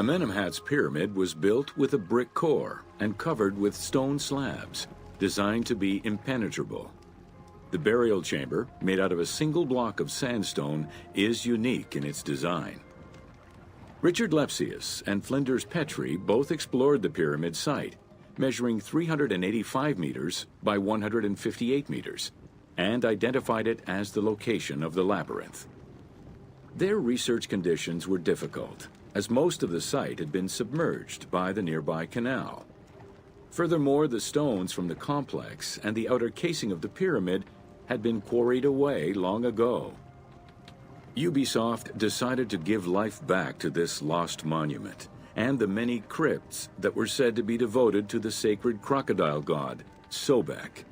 Amenemhat's pyramid was built with a brick core and covered with stone slabs, designed to be impenetrable. The burial chamber, made out of a single block of sandstone, is unique in its design. Richard Lepsius and Flinders Petrie both explored the pyramid site, measuring 385 meters by 158 meters, and identified it as the location of the labyrinth. Their research conditions were difficult, as most of the site had been submerged by the nearby canal. Furthermore, the stones from the complex and the outer casing of the pyramid had been quarried away long ago. Ubisoft decided to give life back to this lost monument and the many crypts that were said to be devoted to the sacred crocodile god, Sobek.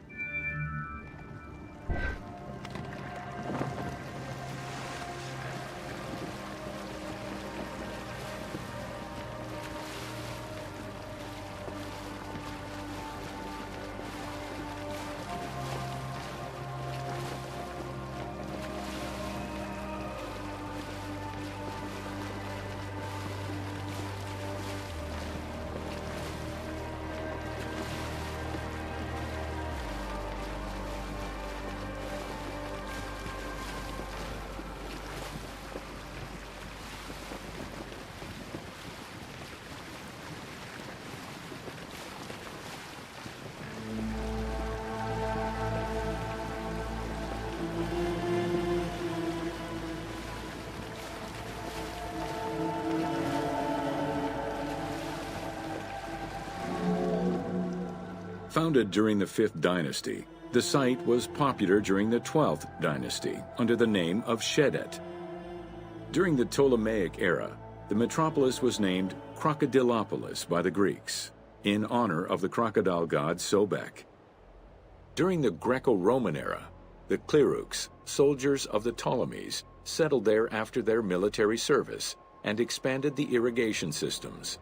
Founded during the 5th dynasty, the site was popular during the 12th dynasty under the name of Shedet. During the Ptolemaic era, the metropolis was named Crocodilopolis by the Greeks, in honor of the crocodile god Sobek. During the Greco-Roman era, the Cleruks, soldiers of the Ptolemies, settled there after their military service and expanded the irrigation systems.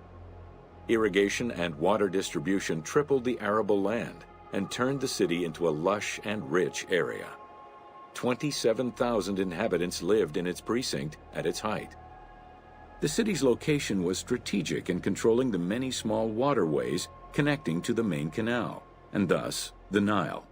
Irrigation and water distribution tripled the arable land and turned the city into a lush and rich area. 27,000 inhabitants lived in its precinct at its height. The city's location was strategic in controlling the many small waterways connecting to the main canal, and thus the Nile.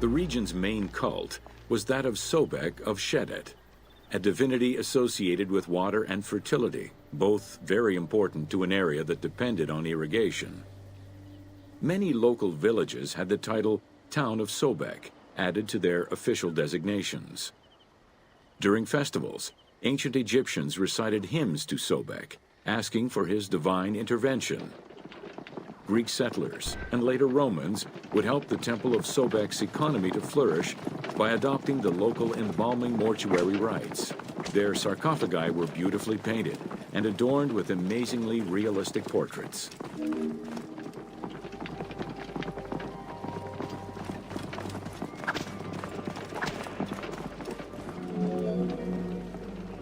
The region's main cult was that of Sobek of Shedet, a divinity associated with water and fertility, both very important to an area that depended on irrigation. Many local villages had the title Town of Sobek added to their official designations. During festivals, ancient Egyptians recited hymns to Sobek, asking for his divine intervention. Greek settlers and later Romans would help the Temple of Sobek's economy to flourish by adopting the local embalming mortuary rites. Their sarcophagi were beautifully painted and adorned with amazingly realistic portraits.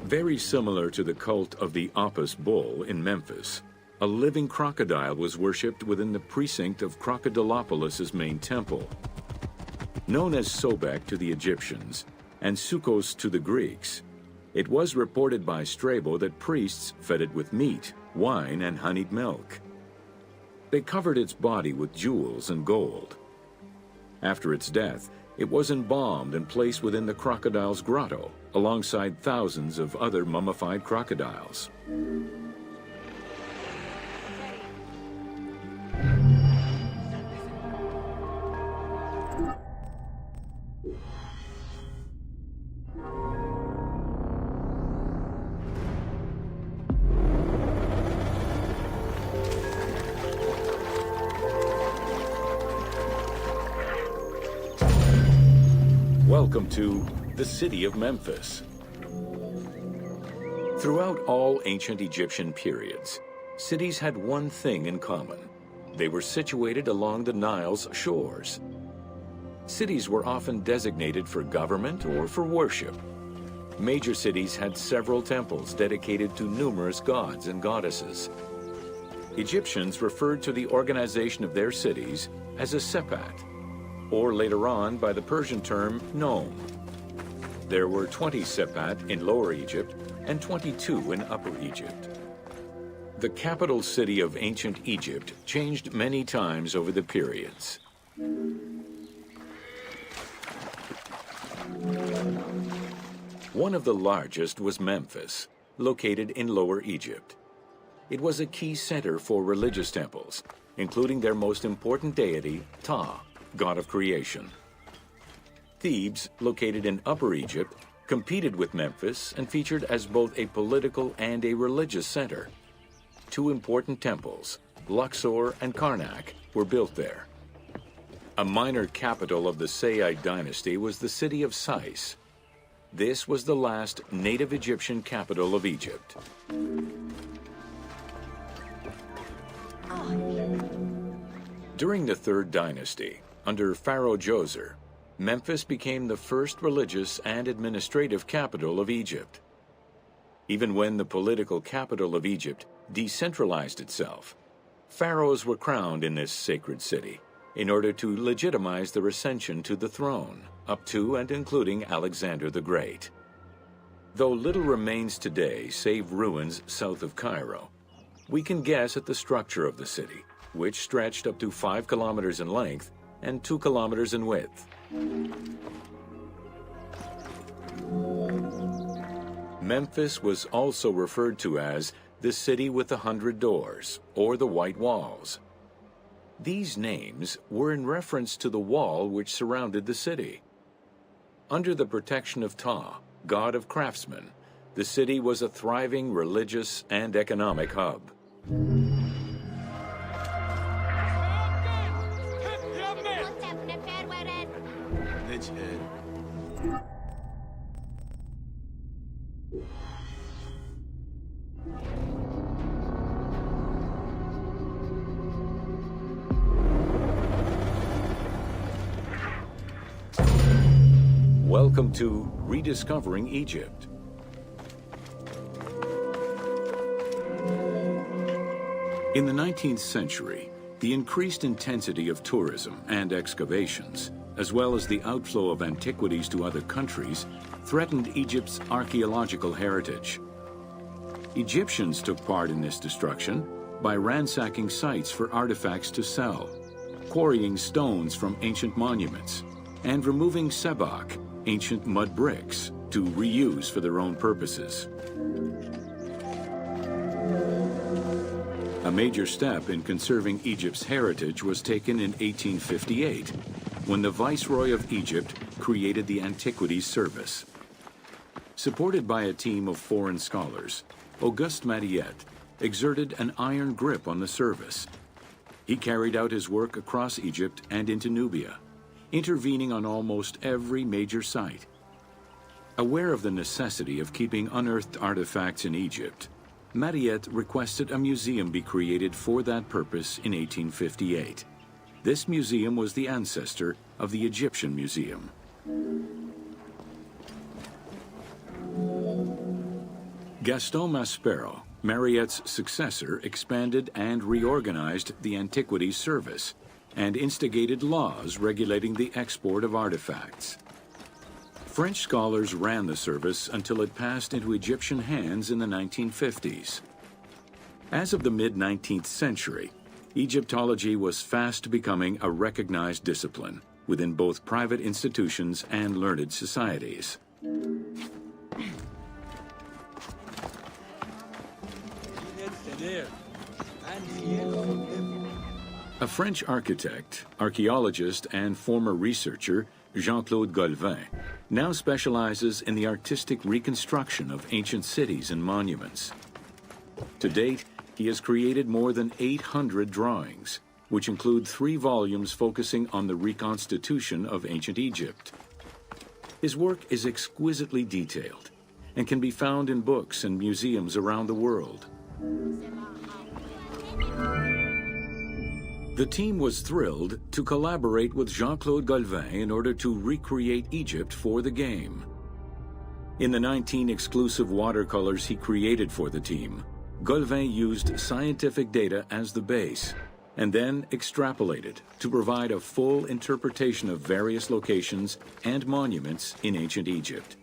Very similar to the cult of the Apis bull in Memphis, a living crocodile was worshipped within the precinct of Crocodilopolis's main temple. Known as Sobek to the Egyptians and Sukkos to the Greeks, it was reported by Strabo that priests fed it with meat, wine, and honeyed milk. They covered its body with jewels and gold. After its death, It was embalmed and placed within the crocodile's grotto, alongside thousands of other mummified crocodiles. Welcome to the city of Memphis. Throughout all ancient Egyptian periods, cities had one thing in common. They were situated along the Nile's shores. Cities were often designated for government or for worship. Major cities had several temples dedicated to numerous gods and goddesses. Egyptians referred to the organization of their cities as a sepat, or later on by the Persian term nome. There were 20 sepat in Lower Egypt and 22 in Upper Egypt. The capital city of ancient Egypt changed many times over the periods. One of the largest was Memphis, located in Lower Egypt. It was a key center for religious temples, including their most important deity, Ptah, god of creation. Thebes, located in Upper Egypt, competed with Memphis and featured as both a political and a religious center. Two important temples, Luxor and Karnak, were built there. A minor capital of the Sayyid dynasty was the city of Sais. This was the last native Egyptian capital of Egypt. During the Third Dynasty, under Pharaoh Djoser, Memphis became the first religious and administrative capital of Egypt. Even when the political capital of Egypt decentralized itself, pharaohs were crowned in this sacred city in order to legitimize their ascension to the throne, up to and including Alexander the Great. Though little remains today save ruins south of Cairo, we can guess at the structure of the city, which stretched up to 5 kilometers in length and 2 kilometers in width. Memphis was also referred to as the city with the 100 doors, or the White Walls. These names were in reference to the wall which surrounded the city. Under the protection of Ptah, god of craftsmen, the city was a thriving religious and economic hub. Welcome to Rediscovering Egypt. In the 19th century, the increased intensity of tourism and excavations, as well as the outflow of antiquities to other countries, threatened Egypt's archaeological heritage. Egyptians took part in this destruction by ransacking sites for artifacts to sell, quarrying stones from ancient monuments, and removing sebak, ancient mud bricks, to reuse for their own purposes. A major step in conserving Egypt's heritage was taken in 1858, when the Viceroy of Egypt created the Antiquities Service. Supported by a team of foreign scholars, Auguste Mariette exerted an iron grip on the service. He carried out his work across Egypt and into Nubia, intervening on almost every major site. Aware of the necessity of keeping unearthed artifacts in Egypt, Mariette requested a museum be created for that purpose in 1858. This museum was the ancestor of the Egyptian Museum. Gaston Maspero, Mariette's successor, expanded and reorganized the Antiquities Service and instigated laws regulating the export of artifacts. French scholars ran the service until it passed into Egyptian hands in the 1950s. As of the mid-19th century, Egyptology was fast becoming a recognized discipline, within both private institutions and learned societies. A French architect, archaeologist, and former researcher, Jean-Claude Golvin, now specializes in the artistic reconstruction of ancient cities and monuments. To date, he has created more than 800 drawings, which include 3 volumes focusing on the reconstitution of ancient Egypt. His work is exquisitely detailed and can be found in books and museums around the world. The team was thrilled to collaborate with Jean-Claude Golvin in order to recreate Egypt for the game. In the 19 exclusive watercolors he created for the team, Golvin used scientific data as the base and then extrapolated to provide a full interpretation of various locations and monuments in ancient Egypt.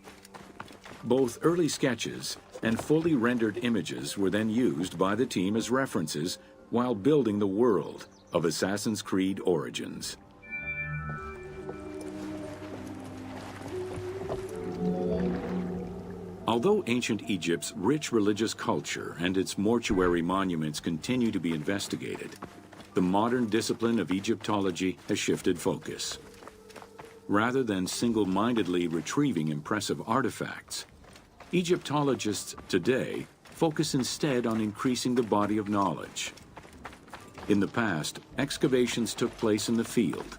Both early sketches and fully rendered images were then used by the team as references while building the world of Assassin's Creed Origins. Although ancient Egypt's rich religious culture and its mortuary monuments continue to be investigated, the modern discipline of Egyptology has shifted focus. Rather than single-mindedly retrieving impressive artifacts, Egyptologists today focus instead on increasing the body of knowledge. In the past, excavations took place in the field,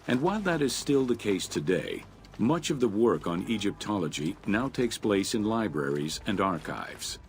and while that is still the case today, much of the work on Egyptology now takes place in libraries and archives.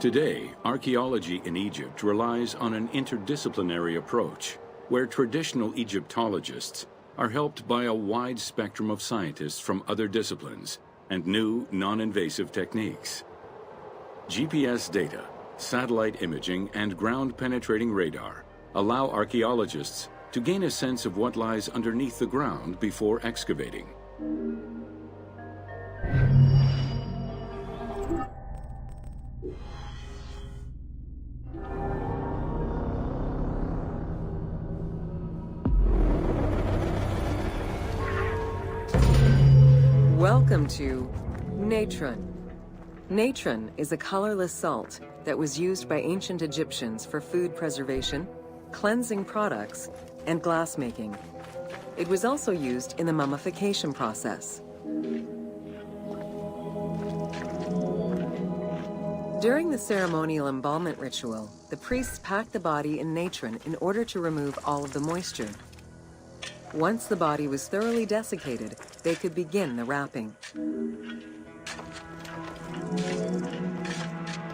Today, archaeology in Egypt relies on an interdisciplinary approach, where traditional Egyptologists are helped by a wide spectrum of scientists from other disciplines and new non-invasive techniques. GPS data, satellite imaging, and ground-penetrating radar allow archaeologists to gain a sense of what lies underneath the ground before excavating. Welcome to natron. Natron is a colorless salt that was used by ancient Egyptians for food preservation, cleansing products, and glassmaking. It was also used in the mummification process. During the ceremonial embalmment ritual, the priests packed the body in natron in order to remove all of the moisture. Once the body was thoroughly desiccated, they could begin the wrapping.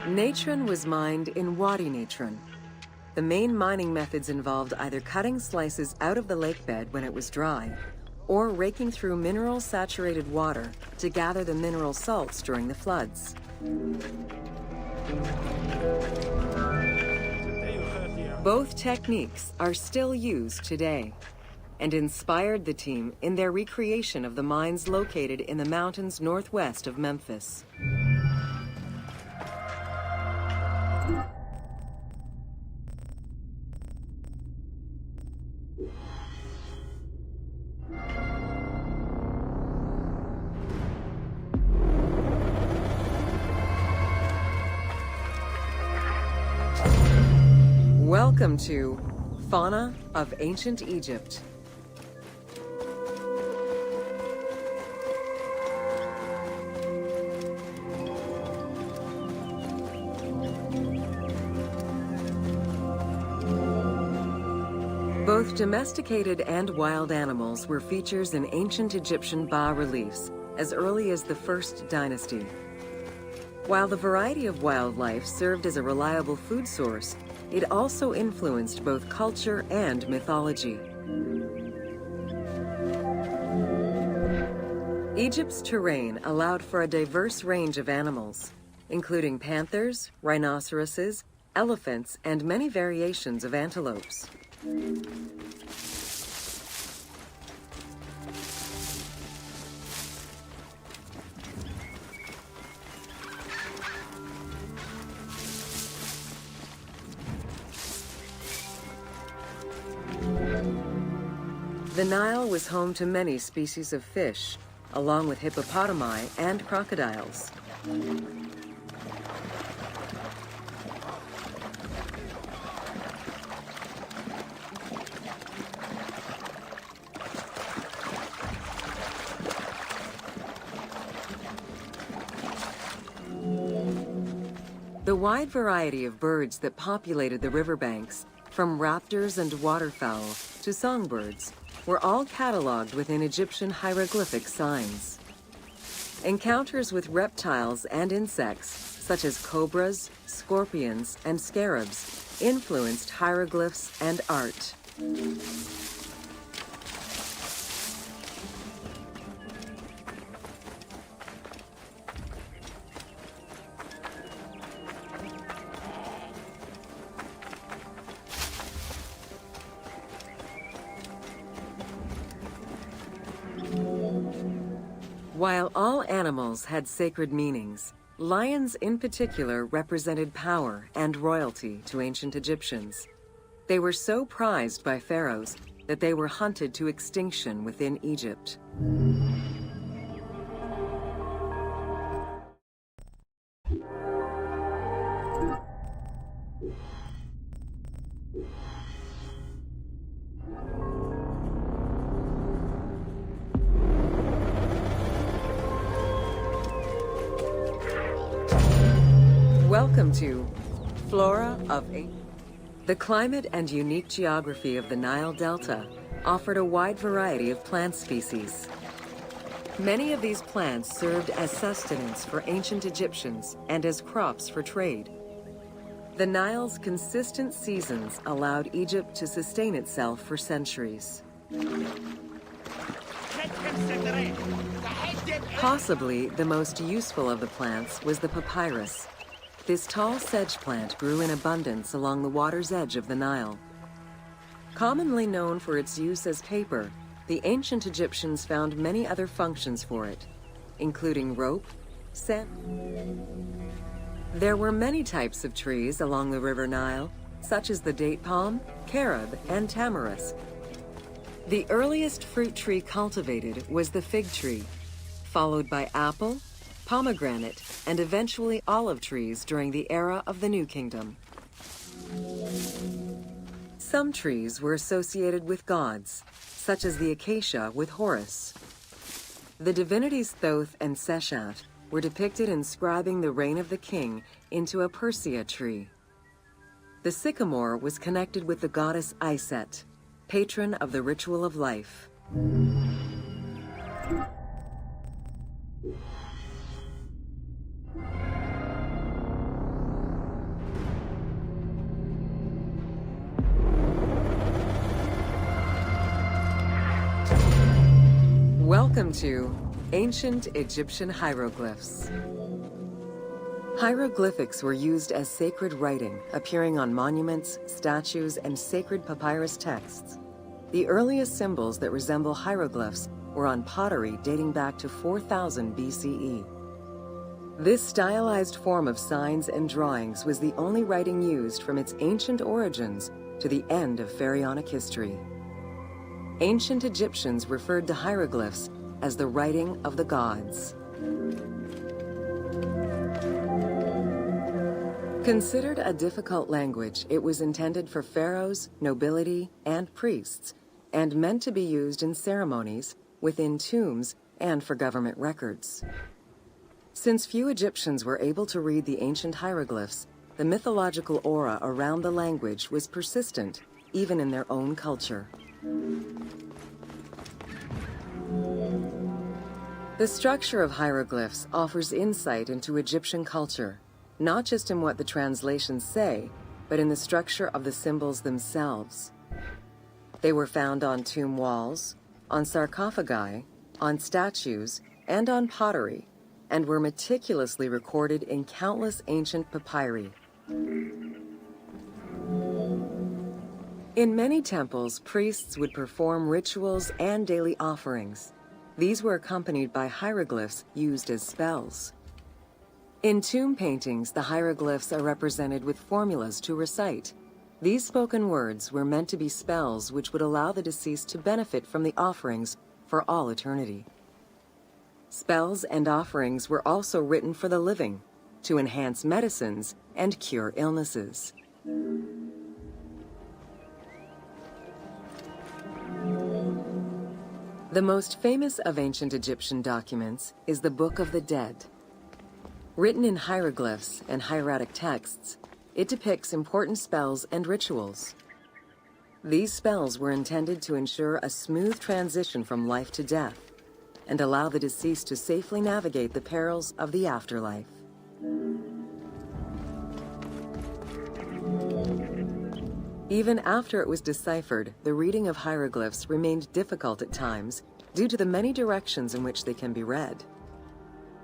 Natron was mined in Wadi Natron. The main mining methods involved either cutting slices out of the lake bed when it was dry, or raking through mineral-saturated water to gather the mineral salts during the floods. Both techniques are still used today, and inspired the team in their recreation of the mines located in the mountains northwest of Memphis. Welcome to Fauna of Ancient Egypt. Both domesticated and wild animals were features in ancient Egyptian bas-reliefs as early as the First Dynasty. While the variety of wildlife served as a reliable food source, it also influenced both culture and mythology. Egypt's terrain allowed for a diverse range of animals, including panthers, rhinoceroses, elephants, and many variations of antelopes. The Nile was home to many species of fish, along with hippopotami and crocodiles. The wide variety of birds that populated the riverbanks, from raptors and waterfowl to songbirds, were all cataloged within Egyptian hieroglyphic signs. Encounters with reptiles and insects, such as cobras, scorpions, and scarabs, influenced hieroglyphs and art. While all animals had sacred meanings, lions in particular represented power and royalty to ancient Egyptians. They were so prized by pharaohs that they were hunted to extinction within Egypt. Welcome to Flora of Ancient. The climate and unique geography of the Nile Delta offered a wide variety of plant species. Many of these plants served as sustenance for ancient Egyptians and as crops for trade. The Nile's consistent seasons allowed Egypt to sustain itself for centuries. Possibly the most useful of the plants was the papyrus. This tall sedge plant grew in abundance along the water's edge of the Nile. Commonly known for its use as paper, the ancient Egyptians found many other functions for it, including rope, scent. There were many types of trees along the River Nile, such as the date palm, carob, and tamarisk. The earliest fruit tree cultivated was the fig tree, followed by apple, pomegranate, and eventually olive trees during the era of the New Kingdom. Some trees were associated with gods, such as the acacia with Horus. The divinities Thoth and Seshat were depicted inscribing the reign of the king into a Persea tree. The sycamore was connected with the goddess Iset, patron of the ritual of life. Welcome to Ancient Egyptian Hieroglyphs. Hieroglyphics were used as sacred writing, appearing on monuments, statues, and sacred papyrus texts. The earliest symbols that resemble hieroglyphs were on pottery dating back to 4000 BCE. This stylized form of signs and drawings was the only writing used from its ancient origins to the end of pharaonic history. Ancient Egyptians referred to hieroglyphs as the writing of the gods. Considered a difficult language, it was intended for pharaohs, nobility, and priests, and meant to be used in ceremonies, within tombs, and for government records. Since few Egyptians were able to read the ancient hieroglyphs, the mythological aura around the language was persistent, even in their own culture. The structure of hieroglyphs offers insight into Egyptian culture, not just in what the translations say, but in the structure of the symbols themselves. They were found on tomb walls, on sarcophagi, on statues, and on pottery, and were meticulously recorded in countless ancient papyri. In many temples, priests would perform rituals and daily offerings. These were accompanied by hieroglyphs used as spells. In tomb paintings, the hieroglyphs are represented with formulas to recite. These spoken words were meant to be spells which would allow the deceased to benefit from the offerings for all eternity. Spells and offerings were also written for the living, to enhance medicines and cure illnesses. The most famous of ancient Egyptian documents is the Book of the Dead. Written in hieroglyphs and hieratic texts, it depicts important spells and rituals. These spells were intended to ensure a smooth transition from life to death and allow the deceased to safely navigate the perils of the afterlife. Even after it was deciphered, the reading of hieroglyphs remained difficult at times due to the many directions in which they can be read.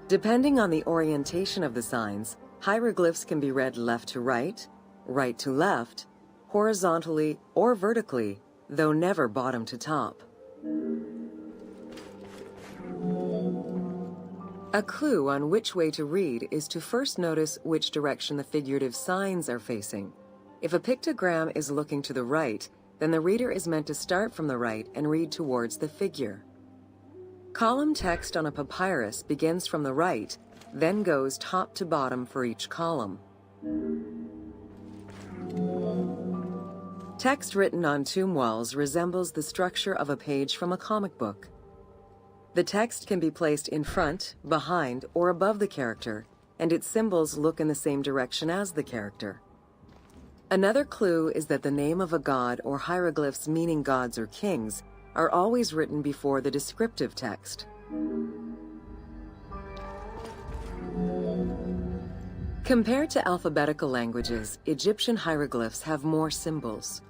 Depending on the orientation of the signs, hieroglyphs can be read left to right, right to left, horizontally or vertically, though never bottom to top. A clue on which way to read is to first notice which direction the figurative signs are facing. If a pictogram is looking to the right, then the reader is meant to start from the right and read towards the figure. Column text on a papyrus begins from the right, then goes top to bottom for each column. Text written on tomb walls resembles the structure of a page from a comic book. The text can be placed in front, behind, or above the character, and its symbols look in the same direction as the character. Another clue is that the name of a god or hieroglyphs meaning gods or kings are always written before the descriptive text. Compared to alphabetical languages, Egyptian hieroglyphs have more symbols.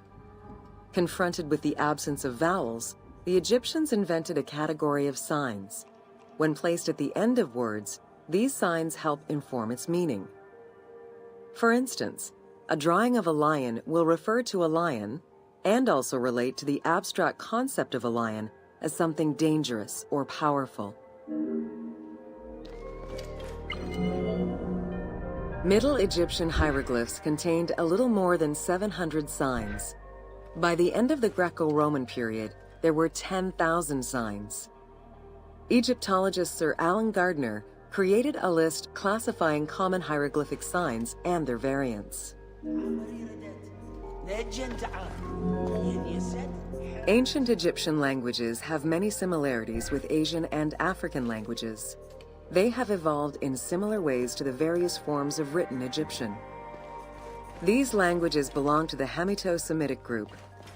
Confronted with the absence of vowels, the Egyptians invented a category of signs. When placed at the end of words, these signs help inform its meaning. For instance, a drawing of a lion will refer to a lion and also relate to the abstract concept of a lion as something dangerous or powerful. Middle Egyptian hieroglyphs contained a little more than 700 signs. By the end of the Greco-Roman period, there were 10,000 signs. Egyptologist Sir Alan Gardner created a list classifying common hieroglyphic signs and their variants. Ancient Egyptian languages have many similarities with Asian and African languages. They have evolved in similar ways to the various forms of written Egyptian. These languages belong to the Hemito-Semitic group.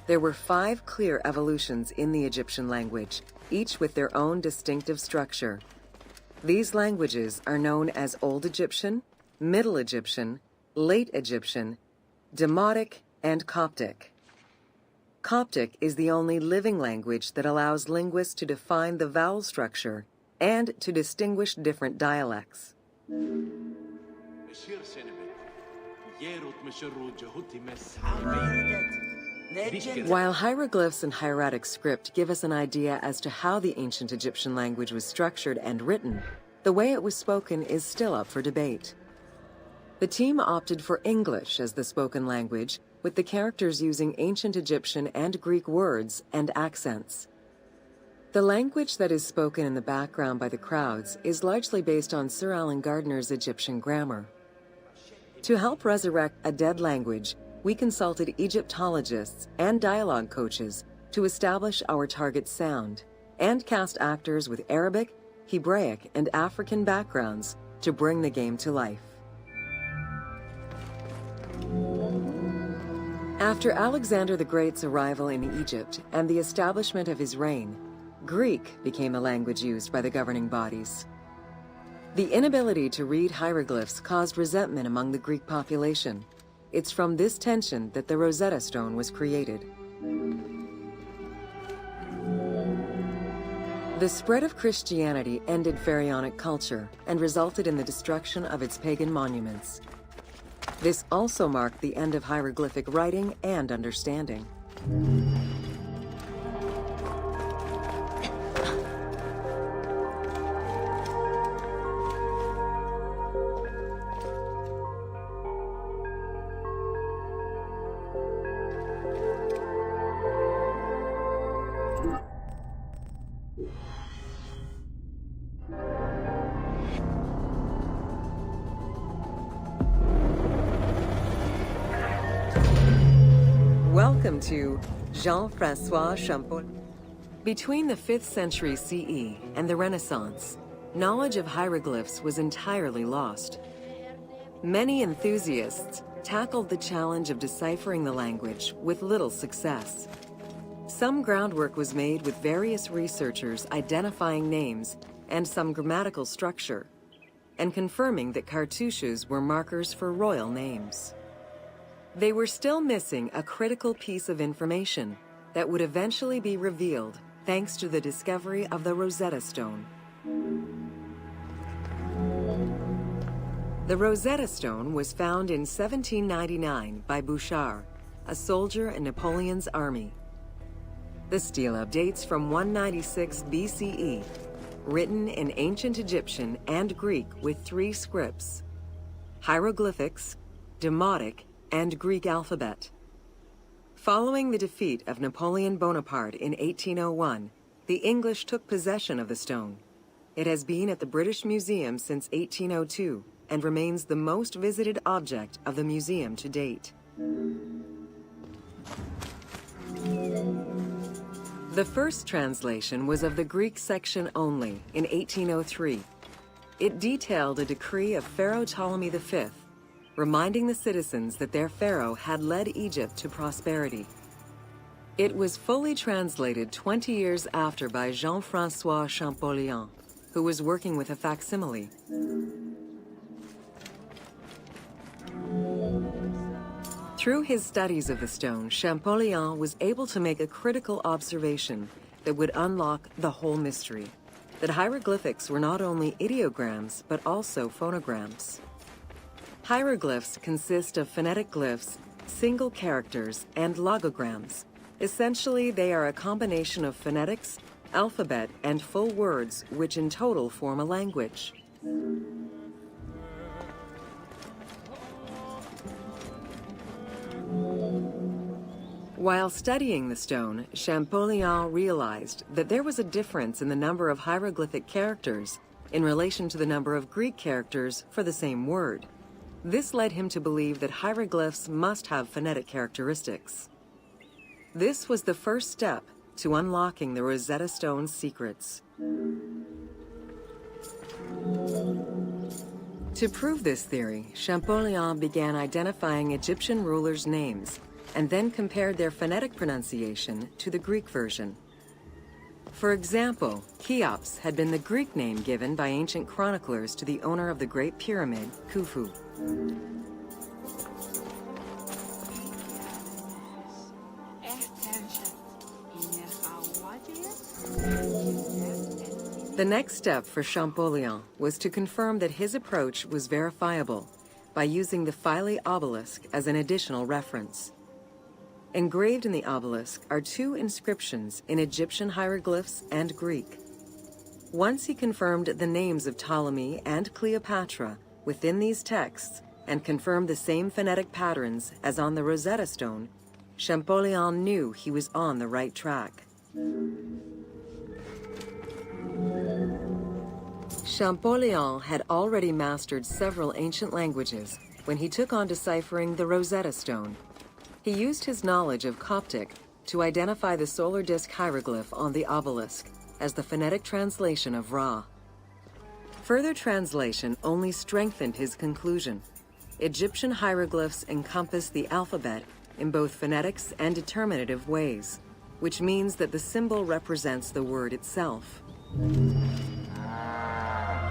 There were 5 clear evolutions in the Egyptian language, each with their own distinctive structure. These languages are known as Old Egyptian, Middle Egyptian, Late Egyptian, Demotic, and Coptic. Coptic is the only living language that allows linguists to define the vowel structure and to distinguish different dialects. While hieroglyphs and hieratic script give us an idea as to how the ancient Egyptian language was structured and written, the way it was spoken is still up for debate. The team opted for English as the spoken language, with the characters using ancient Egyptian and Greek words and accents. The language that is spoken in the background by the crowds is largely based on Sir Alan Gardner's Egyptian grammar. To help resurrect a dead language, we consulted Egyptologists and dialogue coaches to establish our target sound and cast actors with Arabic, Hebraic, and African backgrounds to bring the game to life. After Alexander the Great's arrival in Egypt and the establishment of his reign, Greek became the language used by the governing bodies. The inability to read hieroglyphs caused resentment among the Greek population. It's from this tension that the Rosetta Stone was created. The spread of Christianity ended pharaonic culture and resulted in the destruction of its pagan monuments. This also marked the end of hieroglyphic writing and understanding. welcome to Jean-Francois Champollion. Between the 5th century CE and the Renaissance, knowledge of hieroglyphs was entirely lost. Many enthusiasts tackled the challenge of deciphering the language with little success. Some groundwork was made with various researchers identifying names and some grammatical structure, and confirming that cartouches were markers for royal names. They were still missing a critical piece of information that would eventually be revealed thanks to the discovery of the Rosetta Stone. The Rosetta Stone was found in 1799 by Bouchard, a soldier in Napoleon's army. The stela dates from 196 BCE, written in ancient Egyptian and Greek with 3 scripts: hieroglyphics, Demotic, and Greek alphabet. Following the defeat of Napoleon Bonaparte in 1801, the English took possession of the stone. It has been at the British Museum since 1802 and remains the most visited object of the museum to date. The first translation was of the Greek section only in 1803. It detailed a decree of Pharaoh Ptolemy V, reminding the citizens that their pharaoh had led Egypt to prosperity. It was fully translated 20 years after by Jean-Francois Champollion, who was working with a facsimile. Through his studies of the stone, Champollion was able to make a critical observation that would unlock the whole mystery, that hieroglyphics were not only ideograms, but also phonograms. Hieroglyphs consist of phonetic glyphs, single characters, and logograms. Essentially, they are a combination of phonetics, alphabet, and full words, which in total form a language. While studying the stone, Champollion realized that there was a difference in the number of hieroglyphic characters in relation to the number of Greek characters for the same word. This led him to believe that hieroglyphs must have phonetic characteristics. This was the first step to unlocking the Rosetta Stone's secrets. To prove this theory, Champollion began identifying Egyptian rulers' names and then compared their phonetic pronunciation to the Greek version. For example, Cheops had been the Greek name given by ancient chroniclers to the owner of the Great Pyramid, Khufu. The next step for Champollion was to confirm that his approach was verifiable by using the Philae obelisk as an additional reference. Engraved in the obelisk are 2 inscriptions in Egyptian hieroglyphs and Greek. Once he confirmed the names of Ptolemy and Cleopatra within these texts and confirmed the same phonetic patterns as on the Rosetta Stone, Champollion knew he was on the right track. Champollion had already mastered several ancient languages when he took on deciphering the Rosetta Stone. He used his knowledge of Coptic to identify the solar disk hieroglyph on the obelisk as the phonetic translation of Ra. Further translation only strengthened his conclusion. Egyptian hieroglyphs encompass the alphabet in both phonetics and determinative ways, which means that the symbol represents the word itself.